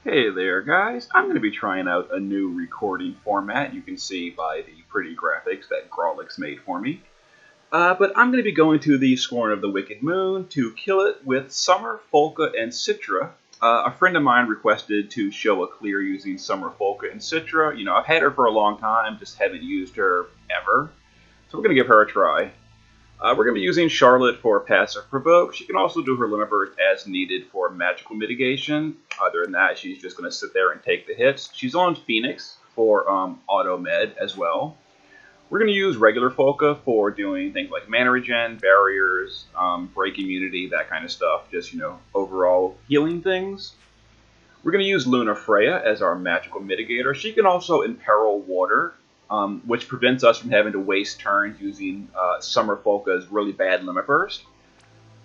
Hey there, guys. I'm going to be trying out a new recording format. You can see by the pretty graphics that Grawlix made for me. But I'm going to be going to the Scorn of the Wicked Moon to kill it with Summer, Folka, and Citra. A friend of mine requested to show a clear using Summer, Folka, and Citra. You know, I've had her for a long time, just haven't used her ever. So we're going to give her a try. We're going to be using Charlotte for passive provoke. She can also do her limit burst as needed for magical mitigation. Other than that, she's just going to sit there and take the hits. She's on Phoenix for auto med as well. We're going to use regular Folka for doing things like mana regen, barriers, break immunity, that kind of stuff. Just, overall healing things. We're going to use Luna Freya as our magical mitigator. She can also imperil water, which prevents us from having to waste turns using Summer Folka's really bad limit burst.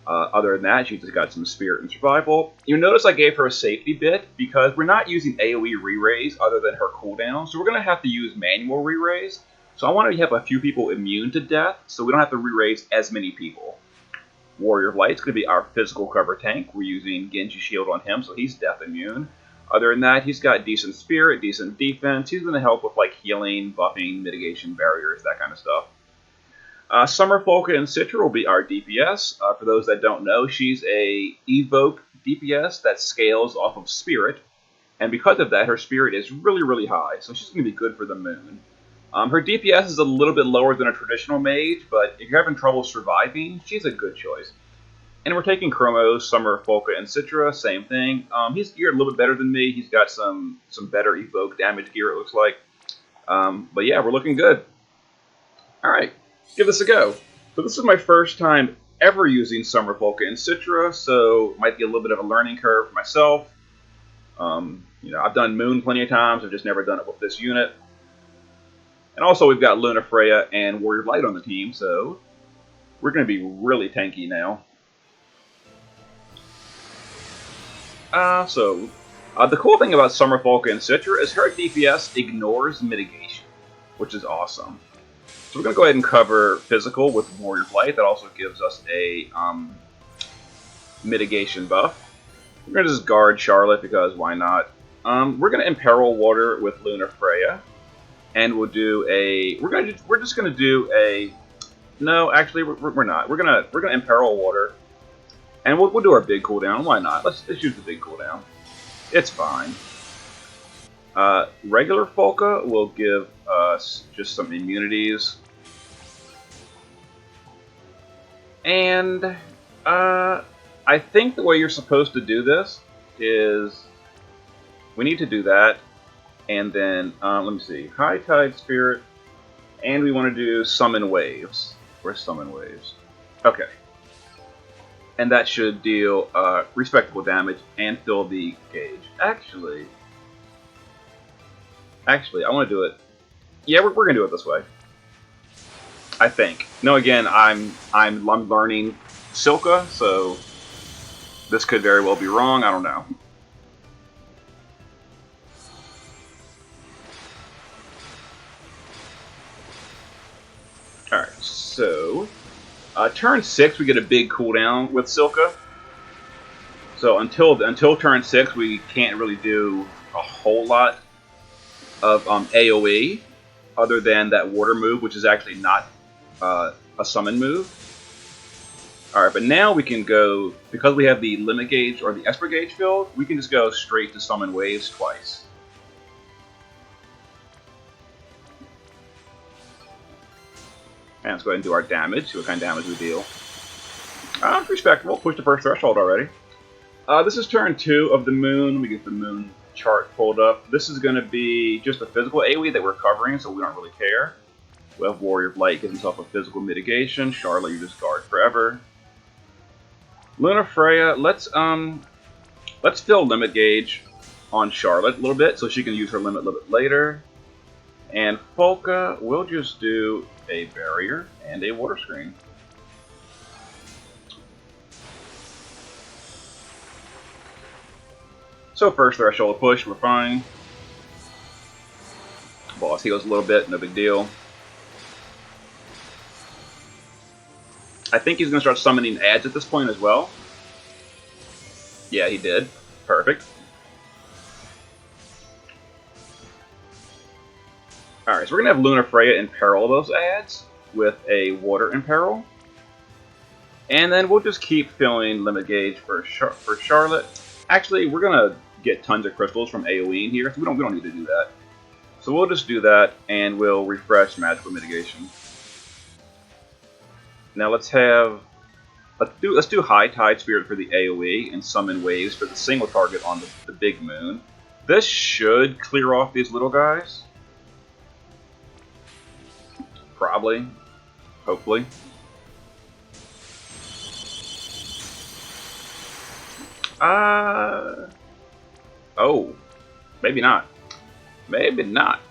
Other than that, she's just got some spirit and survival. You'll notice I gave her a safety bit because we're not using AoE re-raise other than her cooldown, so we're going to have to use manual re-raise. So I want to have a few people immune to death, so we don't have to re-raise as many people. Warrior of Light's going to be our physical cover tank. We're using Genji Shield on him, so he's death immune. Other than that, he's got decent spirit, decent defense. He's going to help with like healing, buffing, mitigation, barriers, that kind of stuff. Summer Folka and Citra will be our DPS. For those that don't know, she's a evoke DPS that scales off of spirit. And because of that, her spirit is really, really high. So she's going to be good for the moon. Her DPS is a little bit lower than a traditional mage, but if you're having trouble surviving, she's a good choice. And we're taking Chromos, Summer, Folka, and Citra, same thing. He's geared a little bit better than me. He's got some better evoke damage gear, it looks like. But yeah, we're looking good. Alright, give this a go. So this is my first time ever using Summer, Folka, and Citra, so it might be a little bit of a learning curve for myself. I've done Moon plenty of times, I've just never done it with this unit. And also we've got Luna Freya and Warrior of Light on the team, so we're going to be really tanky now. The cool thing about Summer Folka and Citra is her DPS ignores mitigation, which is awesome. So we're going to go ahead and cover physical with Warrior of Light. That also gives us a mitigation buff. We're going to just guard Charlotte because why not? We're going to imperil water with Luna Freya, and we'll do a. We're just going to do a. No, actually, we're not. We're gonna imperil water. And we'll do our big cooldown. Why not? Let's use the big cooldown. It's fine. Regular Folka will give us just some immunities. And I think the way you're supposed to do this is we need to do that. And then, let me see. High Tide Spirit. And we want to do Summon Waves. Where's Summon Waves? Okay. And that should deal respectable damage and fill the gauge. Actually, I want to do it. Yeah, we're gonna do it this way. I think. No, again, I'm learning Cilka, so this could very well be wrong. I don't know. All right, so. Turn 6, we get a big cooldown with Cilka. So until turn 6, we can't really do a whole lot of AoE, other than that water move, which is actually not a summon move. Alright, but now we can go, because we have the limit gauge or the Esper gauge filled, we can just go straight to summon waves twice. And let's go ahead and do our damage, see what kind of damage we deal. Respectable, push the first threshold already. This is turn 2 of the moon. We get the moon chart pulled up. This is going to be just a physical AoE that we're covering, so we don't really care. We have Warrior of Light gives himself a physical mitigation. Charlotte, you just guard forever. Luna Freya, let's fill limit gauge on Charlotte a little bit, so she can use her limit a little bit later. And Folka, we'll just do a barrier and a water screen. So first threshold push, we're fine. Boss heals a little bit, no big deal. I think he's going to start summoning ads at this point as well. Yeah, he did. Perfect. Alright, so we're going to have Luna Freya in peril of those ads with a water in peril. And then we'll just keep filling limit gauge for Charlotte. Actually, we're going to get tons of crystals from AoE in here, so we don't need to do that. So we'll just do that, and we'll refresh magical mitigation. Now let's do High Tide Spirit for the AoE and summon waves for the single target on the big moon. This should clear off these little guys. Probably. Hopefully. Oh. Maybe not. Maybe not.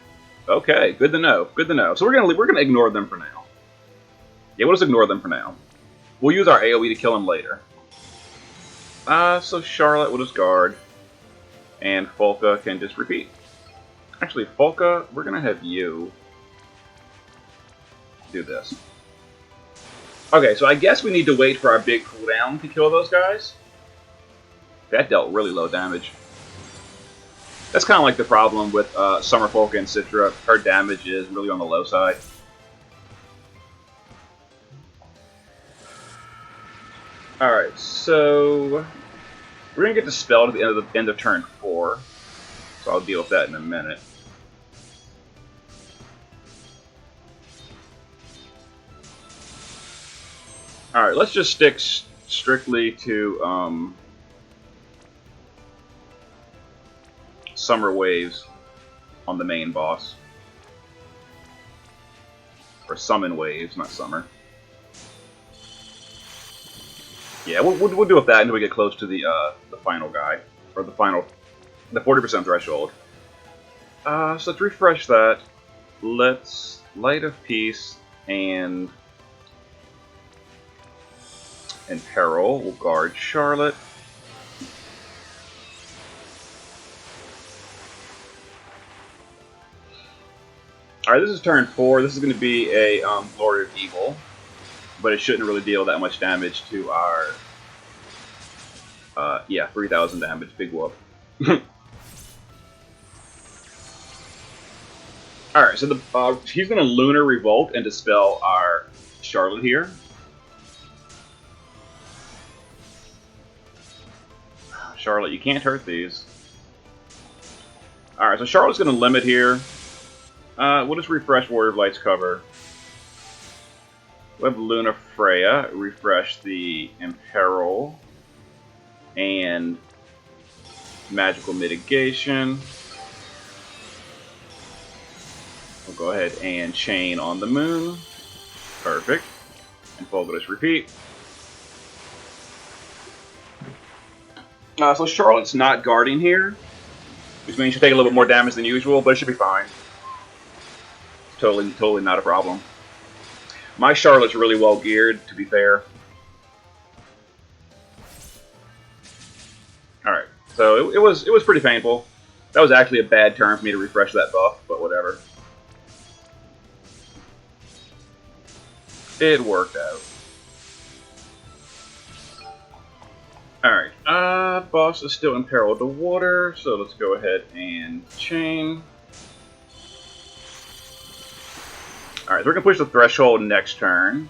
Okay, good to know. Good to know. So we're gonna ignore them for now. Yeah, we'll just ignore them for now. We'll use our AoE to kill them later. So Charlotte will just guard. And Folka can just repeat. Actually, Folka, we're gonna have you do this. Okay, so I guess we need to wait for our big cooldown to kill those guys. That dealt really low damage. That's kind of like the problem with Summer Folka and Citra. Her damage is really on the low side. Alright, so we're going to get the spell to the end of turn 4. So I'll deal with that in a minute. Alright, let's just stick strictly to Summer Waves on the main boss. Or Summon Waves, not Summer. Yeah, we'll do with that until we get close to the final guy. Or the 40% threshold. So let's refresh that. Let's Light of Peace and Peril. We'll guard Charlotte. Alright, this is turn 4. This is going to be a Lord of Evil. But it shouldn't really deal that much damage to our... yeah, 3,000 damage. Big whoop. Alright, so he's going to Lunar Revolt and dispel our Charlotte here. Charlotte, you can't hurt these. Alright, so Charlotte's going to limit here. We'll just refresh Warrior of Light's cover. We'll have Luna Freya, refresh the Imperil, and Magical Mitigation. We'll go ahead and Chain on the Moon. Perfect. And Folka just repeat. So Charlotte's not guarding here, which means she'll take a little bit more damage than usual, but it should be fine. Totally not a problem. My Charlotte's really well geared, to be fair. Alright, so it was pretty painful. That was actually a bad turn for me to refresh that buff, but whatever. It worked out. Alright, boss is still in peril of the water, so let's go ahead and chain. Alright, so we're going to push the threshold next turn,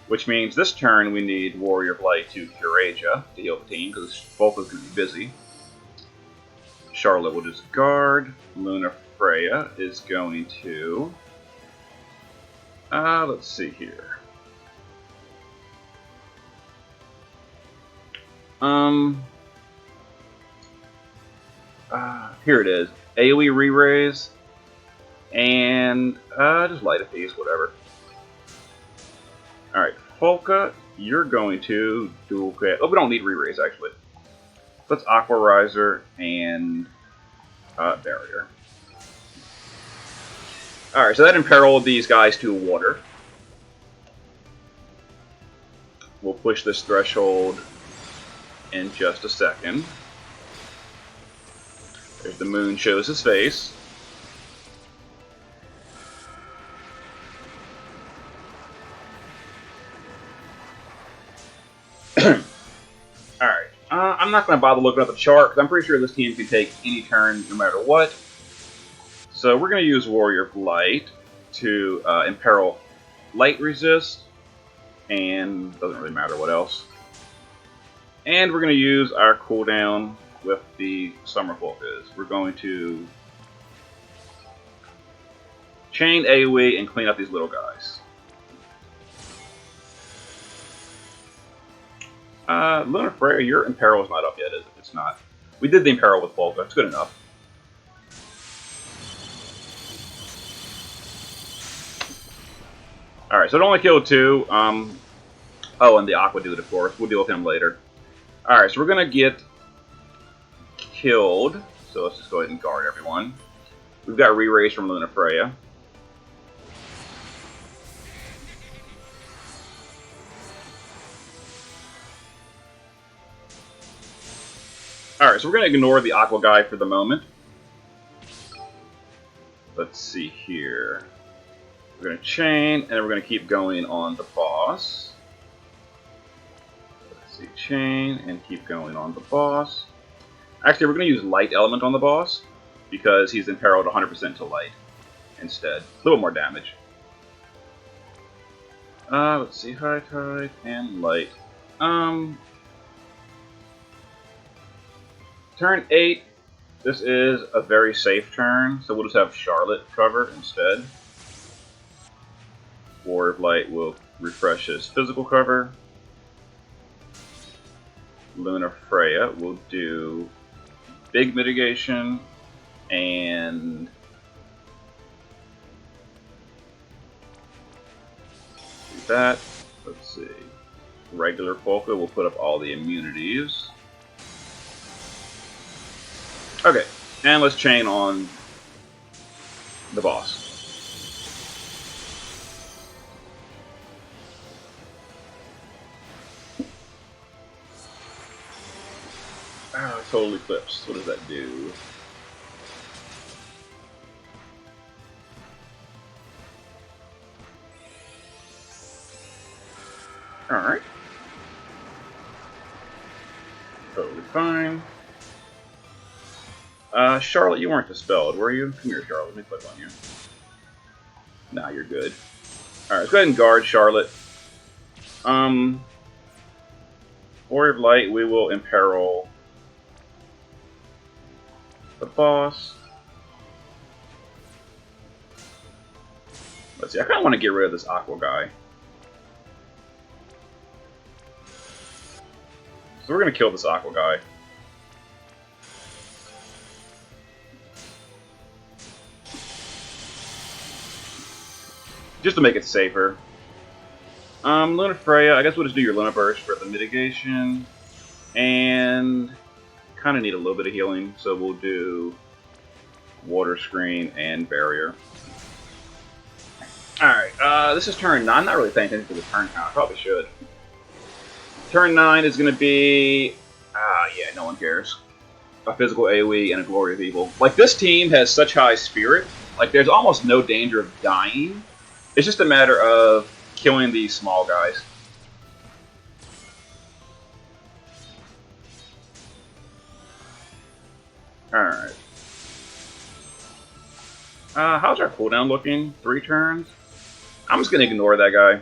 which means this turn we need Warrior of Light to Curaja to heal the team, because Folka's going to be busy. Charlotte will just guard. Luna Freya is going to... let's see here. Here it is. AoE re-raise. And, just Light of Peace, whatever. Alright, Folka, you're going to dual cast. Oh, we don't need re-raise, actually. Let's Aqua Riser and Barrier. Alright, so that imperiled these guys to water. We'll push this threshold in just a second. There's the moon shows his face. Alright, I'm not going to bother looking at the chart, because I'm pretty sure this team can take any turn no matter what. So we're going to use Warrior of Light to imperil Light Resist, and doesn't really matter what else. And we're going to use our cooldown with the Summer Folkas. We're going to chain AoE and clean up these little guys. Lunar Freya, your Imperil is not up yet, is it? It's not. We did the Imperil with Folka. It's good enough. Alright, so it only killed 2. Oh, and the Aqua Dude, of course. We'll deal with him later. Alright, so we're going to get killed. So let's just go ahead and guard everyone. We've got re-raise from Lunar Freya. Alright, so we're going to ignore the Aqua guy for the moment. Let's see here. We're going to chain, and then we're going to keep going on the boss. Let's see, chain, and keep going on the boss. Actually, we're going to use Light Element on the boss, because he's imperiled 100% to Light instead. A little more damage. Let's see, High Tide and Light. Turn 8, this is a very safe turn, so we'll just have Charlotte cover instead. Warrior of Light will refresh his physical cover. Lunar Freya will do big mitigation and do that. Let's see. Regular Folka will put up all the immunities. Okay, and let's chain on the boss. Oh, it totally flips. What does that do? Alright. Totally fine. Charlotte, you weren't dispelled, were you? Come here, Charlotte. Let me click on you. Nah, you're good. Alright, let's go ahead and guard Charlotte. Warrior of Light, we will imperil the boss. Let's see, I kind of want to get rid of this Aqua guy. So we're going to kill this Aqua guy. Just to make it safer. Lunar Freya, I guess we'll just do your Luna Burst for the mitigation. And kind of need a little bit of healing, so we'll do Water Screen and Barrier. Alright, this is turn 9. I'm not really paying attention to the turn count. I probably should. Turn 9 is going to be... yeah, no one cares. A physical AoE and a Glory of Evil. Like, this team has such high spirit. Like, there's almost no danger of dying. It's just a matter of killing these small guys. Alright. How's our cooldown looking? 3 turns? I'm just going to ignore that guy.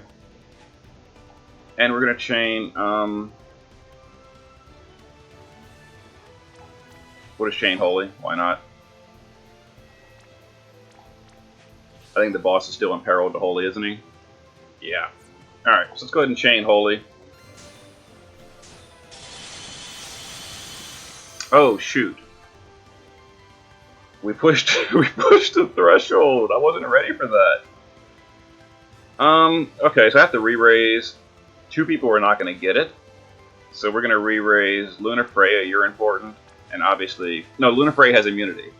And we're going to chain, we'll just chain Holy. Why not? I think the boss is still imperiled to Holy, isn't he? Yeah. Alright, so let's go ahead and chain Holy. Oh, shoot. We pushed the threshold. I wasn't ready for that. Okay, so I have to re-raise. 2 people are not going to get it. So we're going to re-raise Lunar Freya, you're important. And obviously... No, Lunar Freya has immunity.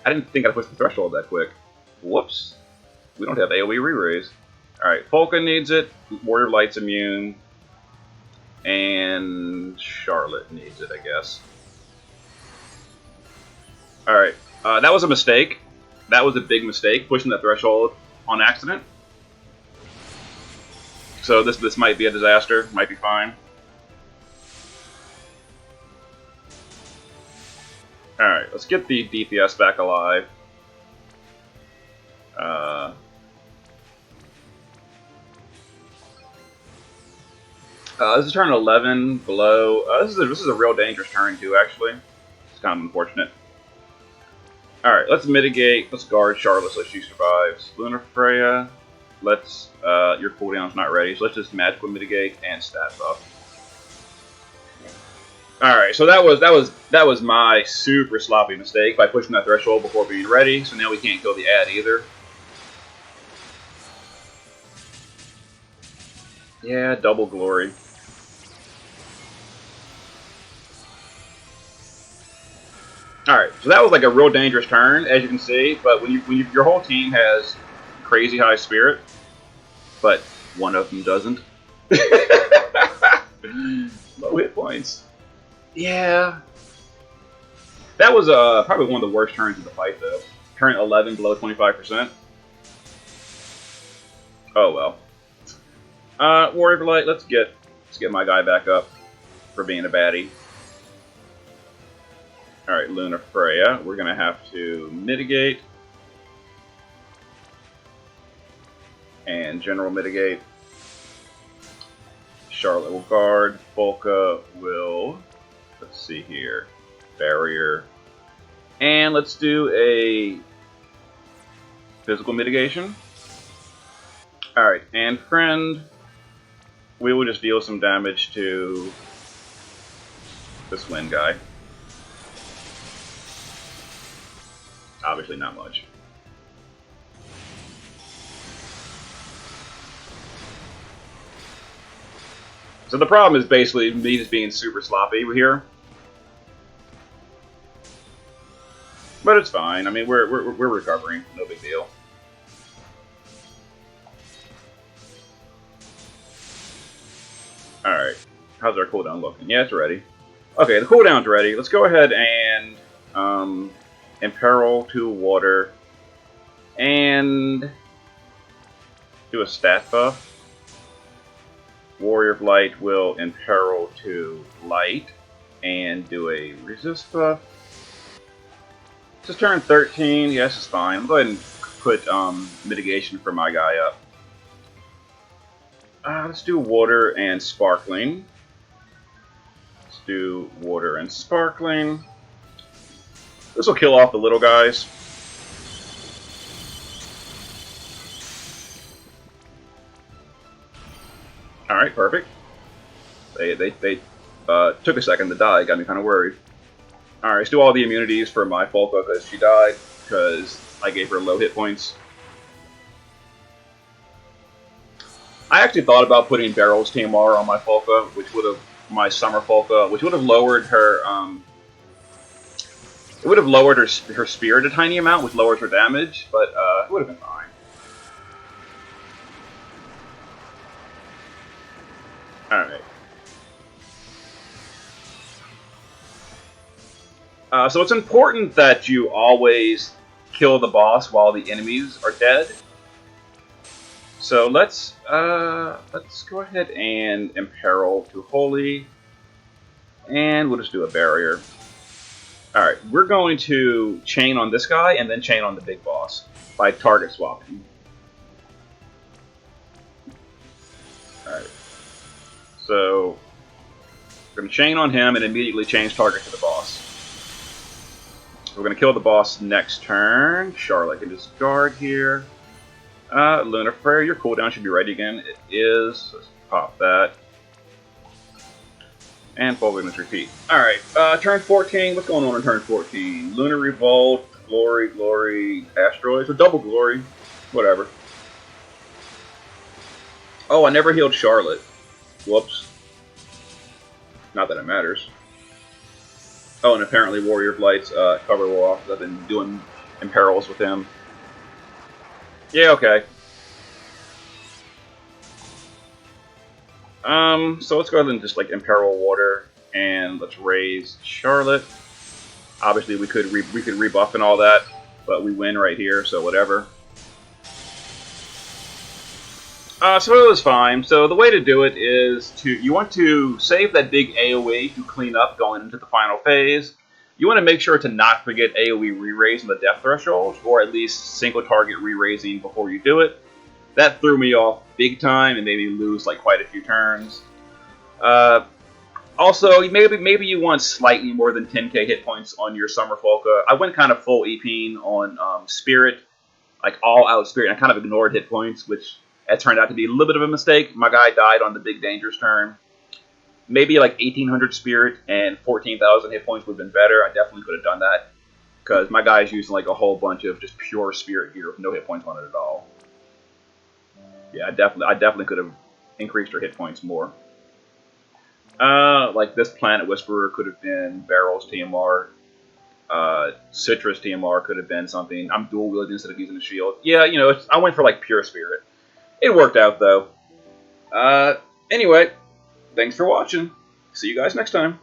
I didn't think I pushed the threshold that quick. Whoops. We don't have AoE re-raise. Alright, Folka needs it. Warrior of Light's immune. And Charlotte needs it, I guess. Alright, that was a mistake. That was a big mistake, pushing that threshold on accident. So this might be a disaster, might be fine. Alright, let's get the DPS back alive. This is turn 11 below. This is a real dangerous turn too. Actually, it's kind of unfortunate. All right, let's mitigate. Let's guard Charlotte so she survives. Lunar Freya. Let's. Your cooldown's not ready, so let's just magical mitigate and stat buff. All right, so that was my super sloppy mistake by pushing that threshold before being ready. So now we can't kill the ad either. Yeah, double glory. Alright, so that was like a real dangerous turn, as you can see, but when your whole team has crazy high spirit, but one of them doesn't. Low hit points. Yeah. That was probably one of the worst turns of the fight, though. Turn 11 below 25%. Oh well. Warrior Light, let's get my guy back up for being a baddie. Alright, Luna Freya, we're going to have to mitigate. And general mitigate. Charlotte will guard. Folka will, let's see here, barrier. And let's do a physical mitigation. Alright, and friend, we will just deal some damage to this wind guy. Obviously not much. So the problem is basically me just being super sloppy here. But it's fine. I mean, we're recovering. No big deal. Alright. How's our cooldown looking? Yeah, it's ready. Okay, the cooldown's ready. Let's go ahead and imperil to water and do a stat buff. Warrior of Light will imperil to light and do a resist buff. Just turn 13. Yes, it's fine. I'm going to go ahead and put mitigation for my guy up. Let's do water and sparkling. Let's do water and sparkling. This will kill off the little guys. Alright, perfect. They took a second to die, got me kind of worried. Alright, let's do all the immunities for my Folka because she died, because I gave her low hit points. I actually thought about putting Barrel's TMR on my Folka, which would have, my Summer Folka, which would have lowered her, it would have lowered her spirit a tiny amount, which lowers her damage, but it would have been fine. Alright. So it's important that you always kill the boss while the enemies are dead. So let's go ahead and imperil to holy, and we'll just do a barrier. All right, we're going to chain on this guy and then chain on the big boss by target swapping. All right, so we're going to chain on him and immediately change target to the boss. We're going to kill the boss next turn. Charlotte can just guard here. Lunar Freya, your cooldown should be ready again. It is. Let's pop that. And Folka must repeat. Alright, turn 14. What's going on in turn 14? Lunar Revolt, Glory, Asteroids, or Double Glory. Whatever. Oh, I never healed Charlotte. Whoops. Not that it matters. Oh, and apparently Warrior of Light's cover will off. I've been doing imperils with him. Yeah, okay. So let's go ahead and just like imperil water, and let's raise Charlotte. Obviously, we could rebuff and all that, but we win right here, so whatever. So it was fine. So the way to do it is you want to save that big AoE to clean up going into the final phase. You want to make sure to not forget AoE re-raise on the death threshold, or at least single target re-raising before you do it. That threw me off big time and made me lose like quite a few turns. Uh, Also, maybe you want slightly more than 10k hit points on your Summer Folka. I went kind of full EPing on Spirit, like all out Spirit. And I kind of ignored hit points, which it turned out to be a little bit of a mistake. My guy died on the Big Dangerous turn. Maybe like 1800 Spirit and 14,000 hit points would have been better. I definitely could have done that because my guy's using like a whole bunch of just pure Spirit gear with no hit points on it at all. Yeah, I definitely could have increased her hit points more. Like this Planet Whisperer could have been Barrel's TMR. Citra's TMR could have been something. I'm dual wielding instead of using a shield. Yeah, I went for like pure Spirit. It worked out though. Anyway, thanks for watching. See you guys next time.